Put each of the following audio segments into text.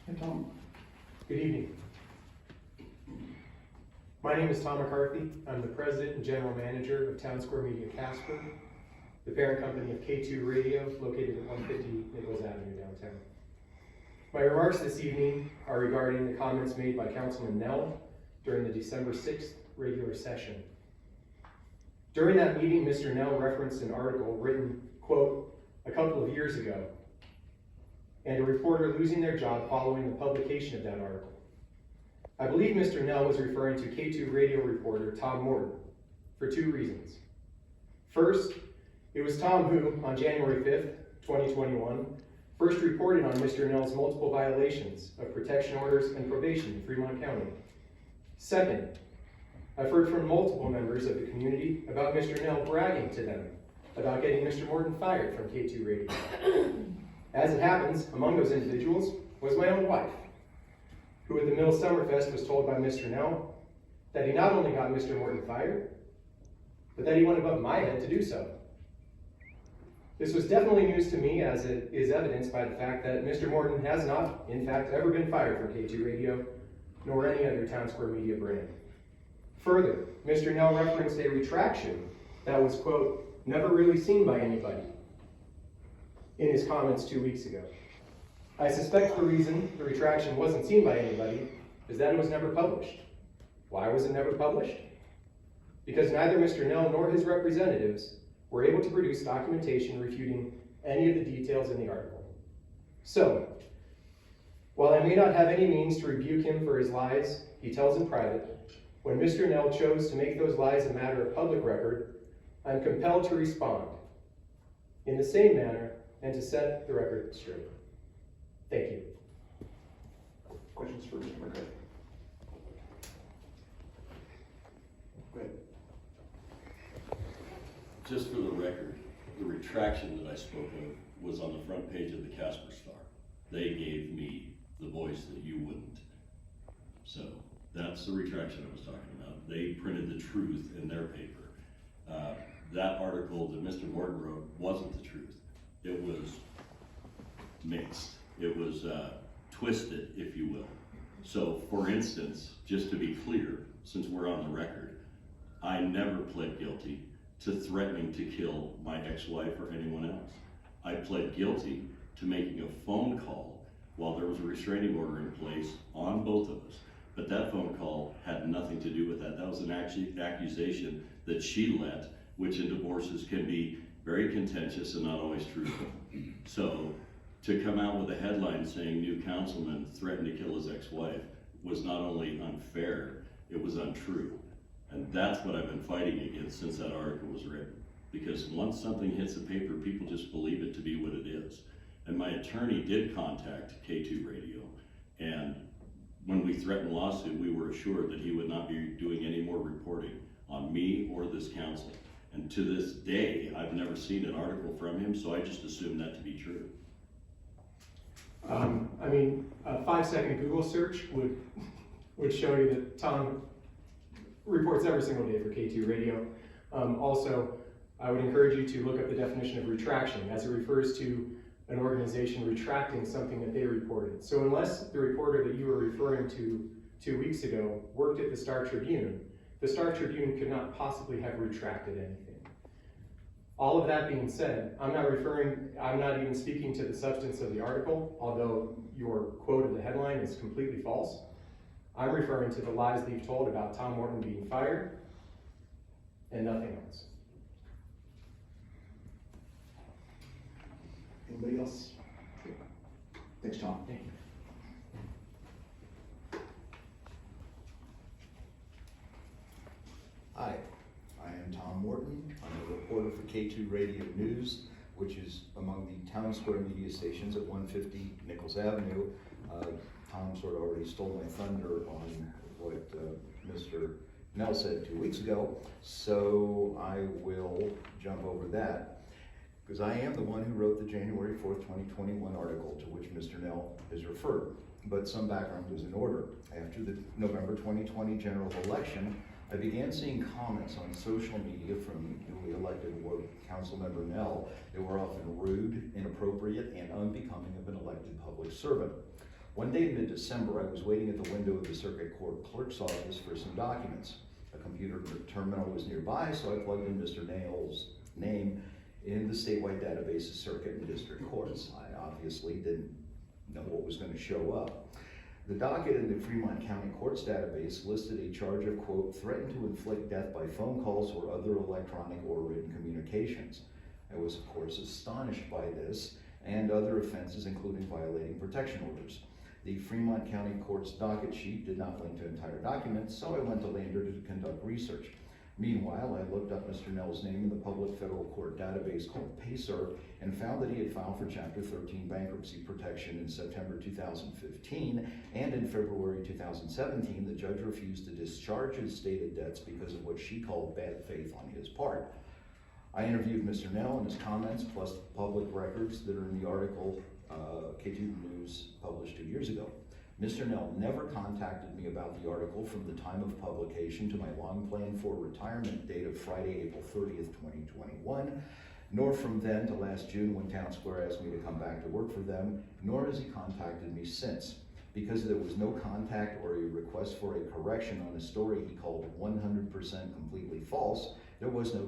Hey, Tom. Good evening. My name is Tom McCarthy. I'm the President and General Manager of Town Square Media Casper, the parent company of K2 Radio, located at 150 Nichols Avenue downtown. My remarks this evening are regarding the comments made by Councilman Nell during the December 6th regular session. During that meeting, Mr. Nell referenced an article written, quote, a couple of years ago, and a reporter losing their job following the publication of that article. I believe Mr. Nell was referring to K2 radio reporter Tom Morton for two reasons. First, it was Tom who, on January 5th, 2021, first reported on Mr. Nell's multiple violations of protection orders and probation in Fremont County. Second, I've heard from multiple members of the community about Mr. Nell bragging to them about getting Mr. Morton fired from K2 Radio. As it happens, among those individuals was my own wife, who at the Mill Summerfest was told by Mr. Nell that he not only got Mr. Morton fired, but that he went above my head to do so. This was definitely news to me, as it is evidenced by the fact that Mr. Morton has not, in fact, ever been fired from K2 Radio, nor any other Town Square Media brand. Further, Mr. Nell referenced a retraction that was, quote, never really seen by anybody in his comments 2 weeks ago. I suspect the reason the retraction wasn't seen by anybody is that it was never published. Why was it never published? Because neither Mr. Nell nor his representatives were able to produce documentation refuting any of the details in the article. So, while I may not have any means to rebuke him for his lies he tells in private, when Mr. Nell chose to make those lies a matter of public record, I'm compelled to respond in the same manner and to set the record straight. Thank you. Questions for Mr. McCarthy? Go ahead. Just for the record, the retraction that I spoke of was on the front page of the Casper Star. They gave me the voice that you wouldn't. So that's the retraction I was talking about. They printed the truth in their paper. That article that Mr. Morton wrote wasn't the truth. It was mixed. It was twisted, if you will. So for instance, just to be clear, since we're on the record, I never pled guilty to threatening to kill my ex-wife or anyone else. I pled guilty to making a phone call while there was a restraining order in place on both of us. But that phone call had nothing to do with that. That was an accusation that she let, which in divorces can be very contentious and not always truthful. So to come out with a headline saying new councilman threatened to kill his ex-wife was not only unfair, it was untrue. And that's what I've been fighting against since that article was written. Because once something hits the paper, people just believe it to be what it is. And my attorney did contact K2 Radio, and when we threatened lawsuit, we were assured that he would not be doing any more reporting on me or this council. And to this day, I've never seen an article from him, so I just assumed that to be true. I mean, a 5-second Google search would show you that Tom reports every single day for K2 Radio. Also, I would encourage you to look up the definition of retraction, as it refers to an organization retracting something that they reported. So unless the reporter that you were referring to 2 weeks ago worked at the Star Tribune, the Star Tribune could not possibly have retracted anything. All of that being said, I'm not even speaking to the substance of the article, although your quote of the headline is completely false. I'm referring to the lies that you've told about Tom Morton being fired and nothing else. Anybody else? Thanks, Tom. Thank you. Hi, I am Tom Morton. I'm a reporter for K2 Radio News, which is among the Town Square media stations at 150 Nichols Avenue. Tom sort of already stole my thunder on what Mr. Nell said 2 weeks ago, so I will jump over that, because I am the one who wrote the January 4th, 2021 article to which Mr. Nell is referred. But some background was in order. After the November 2020 general election, I began seeing comments on social media from newly elected Ward Council Member Nell that were often rude, inappropriate, and unbecoming of an elected public servant. One day in mid-December, I was waiting at the window of the circuit court clerk's office for some documents. A computer terminal was nearby, so I plugged in Mr. Nail's name in the statewide database of circuit and district courts. I obviously didn't know what was going to show up. The docket in the Fremont County Courts database listed a charge of, quote, threatened to inflict death by phone calls or other electronic or written communications. I was, of course, astonished by this and other offenses, including violating protection orders. The Fremont County Court's docket sheet did not link to entire documents, so I went to Lander to conduct research. Meanwhile, I looked up Mr. Nell's name in the public federal court database called PACER and found that he had filed for Chapter 13 bankruptcy protection in September 2015, and in February 2017, the judge refused to discharge his stated debts because of what she called bad faith on his part. I interviewed Mr. Nell and his comments, plus public records that are in the article K2 News published 2 years ago. Mr. Nell never contacted me about the article from the time of publication to my long planned for retirement date of Friday, April 30th, 2021, nor from then to last June when Town Square asked me to come back to work for them, nor has he contacted me since. Because there was no contact or a request for a correction on a story he called 100% completely false, there was no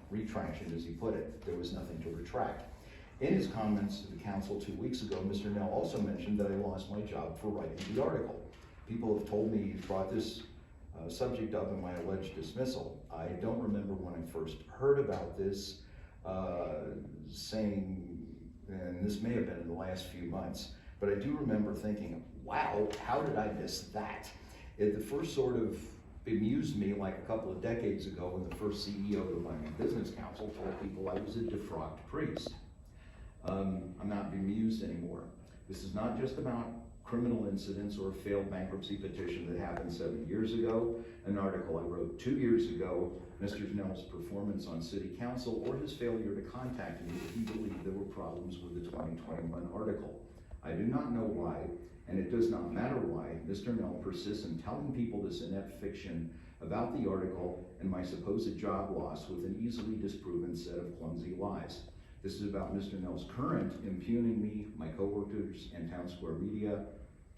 retraction as he put it. There was nothing to retract. In his comments to the council 2 weeks ago, Mr. Nell also mentioned that I lost my job for writing the article. People have told me he's brought this subject up in my alleged dismissal. I don't remember when I first heard about this, saying, and this may have been in the last few months, but I do remember thinking, wow, how did I miss that? It first sort of bemused me like a couple of decades ago when the first CEO of my business council told people I was a defrocked priest. I'm not bemused anymore. This is not just about criminal incidents or a failed bankruptcy petition that happened 7 years ago, an article I wrote 2 years ago, Mr. Nell's performance on city council, or his failure to contact me if he believed there were problems with the 2021 article. I do not know why, and it does not matter why, Mr. Nell persists in telling people this inept fiction about the article and my supposed job loss with an easily disproven set of clumsy lies. This is about Mr. Nell's current impugning me, my coworkers, and Town Square Media.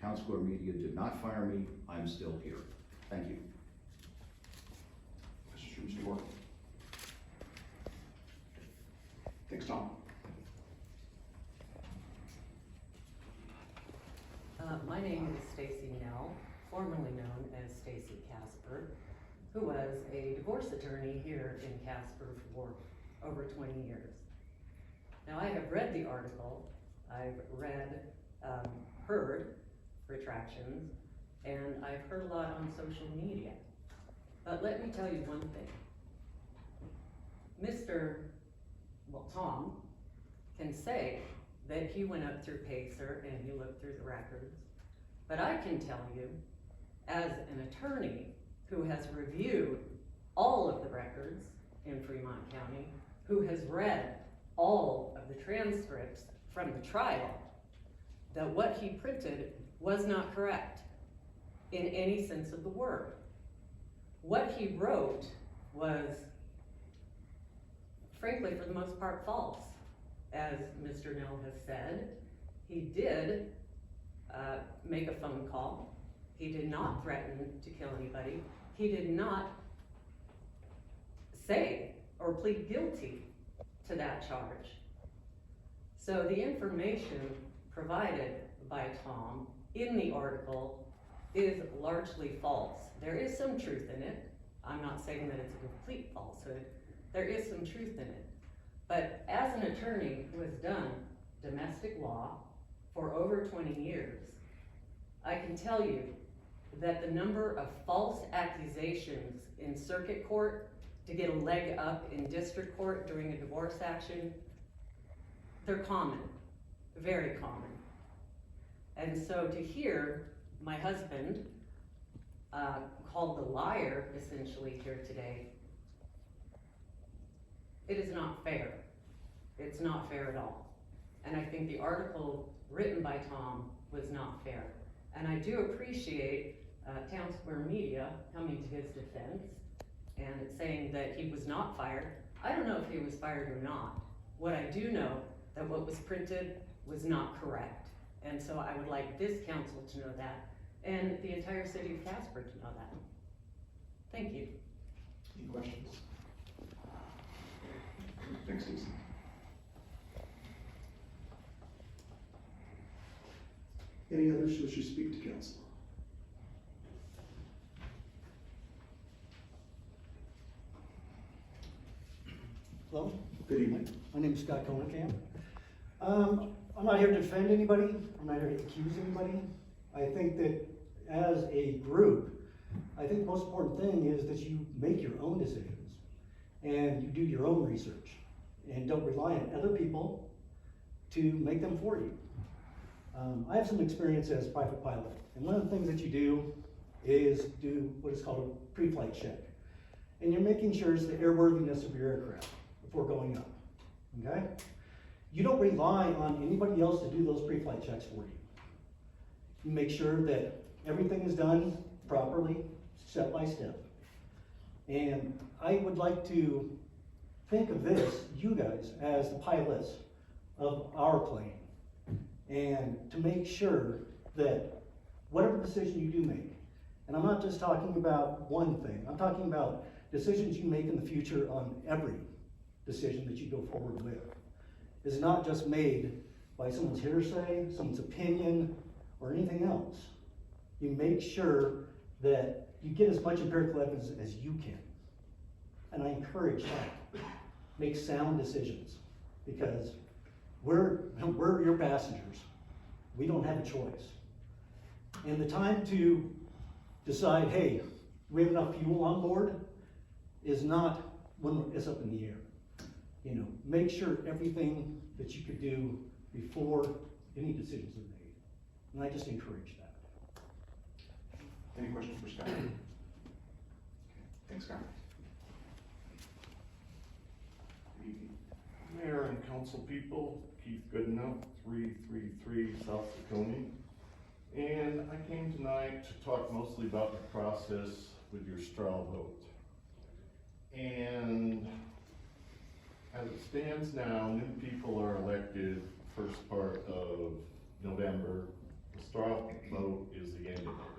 Town Square Media did not fire me. I'm still here. Thank you. Questions for Mr. Moore? Thanks, Tom. My name is Stacy Nell, formerly known as Stacy Casper, who was a divorce attorney here in Casper for over 20 years. Now, I have read the article, I've heard retractions, and I've heard a lot on social media. But let me tell you one thing. Tom can say that he went up through PACER and he looked through the records. But I can tell you, as an attorney who has reviewed all of the records in Fremont County, who has read all of the transcripts from the trial, that what he printed was not correct in any sense of the word. What he wrote was, frankly, for the most part, false. As Mr. Nell has said, he did make a phone call. He did not threaten to kill anybody. He did not say or plead guilty to that charge. So the information provided by Tom in the article is largely false. There is some truth in it. I'm not saying that it's a complete falsehood. There is some truth in it. But as an attorney who has done domestic law for over 20 years, I can tell you that the number of false accusations in circuit court to get a leg up in district court during a divorce action, they're common, very common. And so to hear my husband called the liar essentially here today, it is not fair. It's not fair at all. And I think the article written by Tom was not fair. And I do appreciate Town Square Media coming to his defense and saying that he was not fired. I don't know if he was fired or not. What I do know that what was printed was not correct. And so I would like this council to know that, and the entire city of Casper to know that. Thank you. Any questions? Thanks, Stacy. Any others who wish to speak to council? Hello, Good evening. my name is Scott Cohenkamp. I'm not here to defend anybody, I'm not here to accuse anybody. I think that as a group, I think the most important thing is that you make your own decisions and you do your own research and don't rely on other people to make them for you. I have some experience as private pilot, and one of the things that you do is do what is called a pre-flight check. And you're making sure it's the airworthiness of your aircraft before going up, okay? You don't rely on anybody else to do those pre-flight checks for you. You make sure that everything is done properly, step by step. And I would like to think of this, you guys, as the pilots of our plane. And to make sure that whatever decision you do make, and I'm not just talking about one thing, I'm talking about decisions you make in the future on every decision that you go forward with, is not just made by someone's hearsay, someone's opinion, or anything else. You make sure that you get as much empirical evidence as you can. And I encourage that. Make sound decisions, because we're your passengers. We don't have a choice. And the time to decide, hey, we have enough fuel on board, is not when it's up in the air. You know, make sure everything that you could do before any decisions are made. And I just encourage that. Any questions for Scott? Thanks, Scott. Good evening. Mayor and council people, Keith Goodenough, 333 South Tacony. And I came tonight to talk mostly about the process with your straw vote. And as it stands now, new people are elected first part of November. The straw vote is the end of November.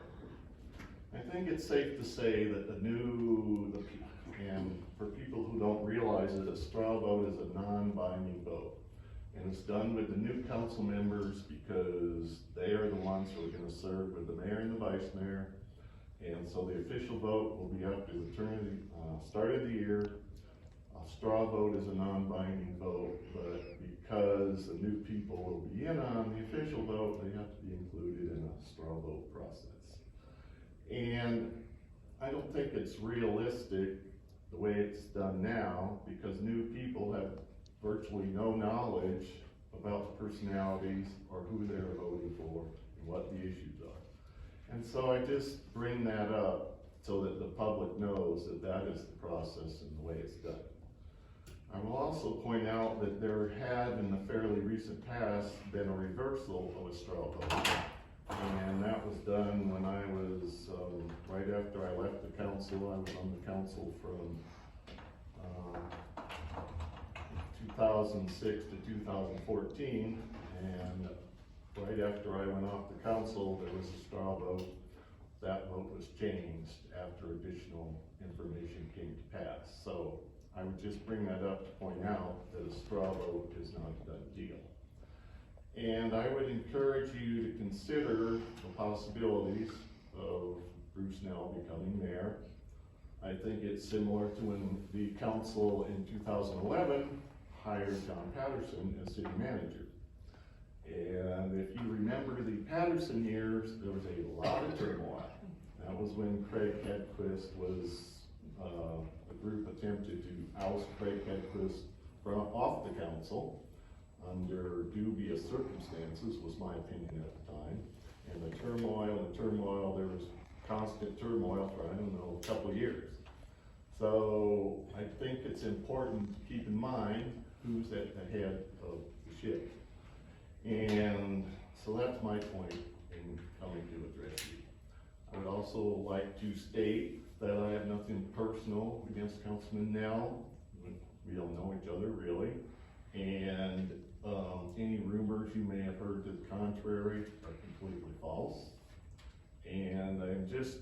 I think it's safe to say that and for people who don't realize it, a straw vote is a non-binding vote. And it's done with the new council members because they are the ones who are gonna serve with the mayor and the vice mayor. And so the official vote will be up to the start of the year. A straw vote is a non-binding vote, but because the new people will be in on the official vote, they have to be included in a straw vote process. And I don't think it's realistic the way it's done now, because new people have virtually no knowledge about the personalities or who they're voting for and what the issues are. And so I just bring that up so that the public knows that that is the process and the way it's done. I will also point out that there had in the fairly recent past been a reversal of a straw vote. And that was done when I was, right after I left the council. I was on the council from 2006 to 2014, and right after I went off the council, there was a straw vote. That vote was changed after additional information came to pass. So I would just bring that up to point out that a straw vote is not a done deal. And I would encourage you to consider the possibilities of Bruce Nell becoming mayor. I think it's similar to when the council in 2011 hired John Patterson as city manager. And if you remember the Patterson years, there was a lot of turmoil. That was when Craig Hedquist the group attempted to oust Craig Hedquist off the council under dubious circumstances, was my opinion at the time. And the turmoil, there was constant turmoil for, I don't know, a couple of years. So I think it's important to keep in mind who's at the head of the ship. And so that's my point in coming to address you. I would also like to state that I have nothing personal against Councilman Nell. We don't know each other really. And Any rumors you may have heard to the contrary are completely false. And I just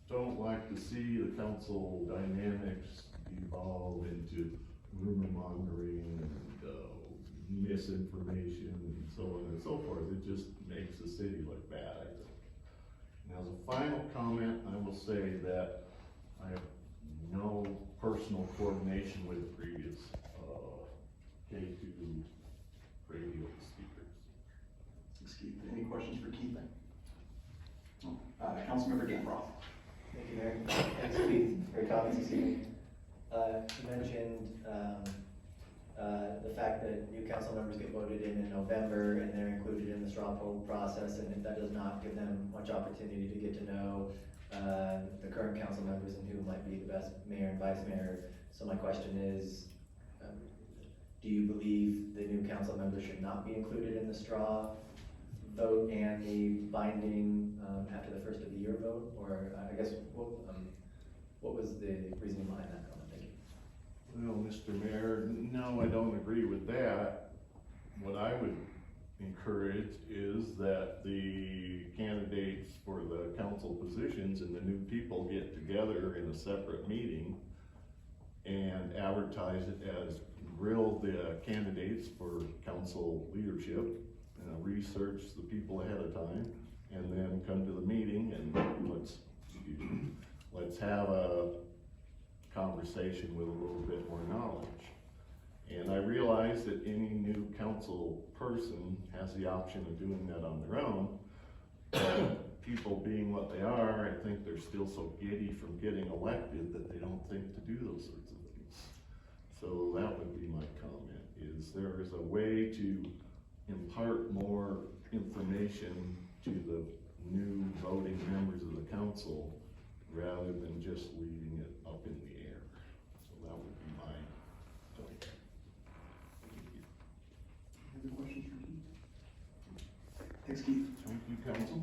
don't like to see the council dynamics devolve into rumor mongering and misinformation and so on and so forth. It just makes the city look bad, I think. And as a final comment, I will say that I have no personal coordination with the previous, K2 radio speakers. Thanks, Keith. Any questions for Keith? No. Councilmember Gamroth. Thank you, Mayor. Thanks, Keith, for your comments this evening. You mentioned, the fact that new council members get voted in November and they're included in the straw poll process, and if that does not give them much opportunity to get to know, the current council members and who might be the best mayor and vice mayor. So my question is, do you believe the new council members should not be included in the straw vote and the binding, after the first of the year vote? Or I guess, what was the reasoning behind that comment? Thank you. Well, Mr. Mayor, no, I don't agree with that. What I would encourage is that the candidates for the council positions and the new people get together in a separate meeting and advertise it as grill the candidates for council leadership, research the people ahead of time, and then come to the meeting and let's have a conversation with a little bit more knowledge. And I realize that any new council person has the option of doing that on their own, but people being what they are, I think they're still so giddy from getting elected that they don't think to do those sorts of things. So that would be my comment, is there is a way to impart more information to the new voting members of the council rather than just leaving it up in the air. So that would be my point. Any other questions for Keith? Thanks, Keith. Thank you, council.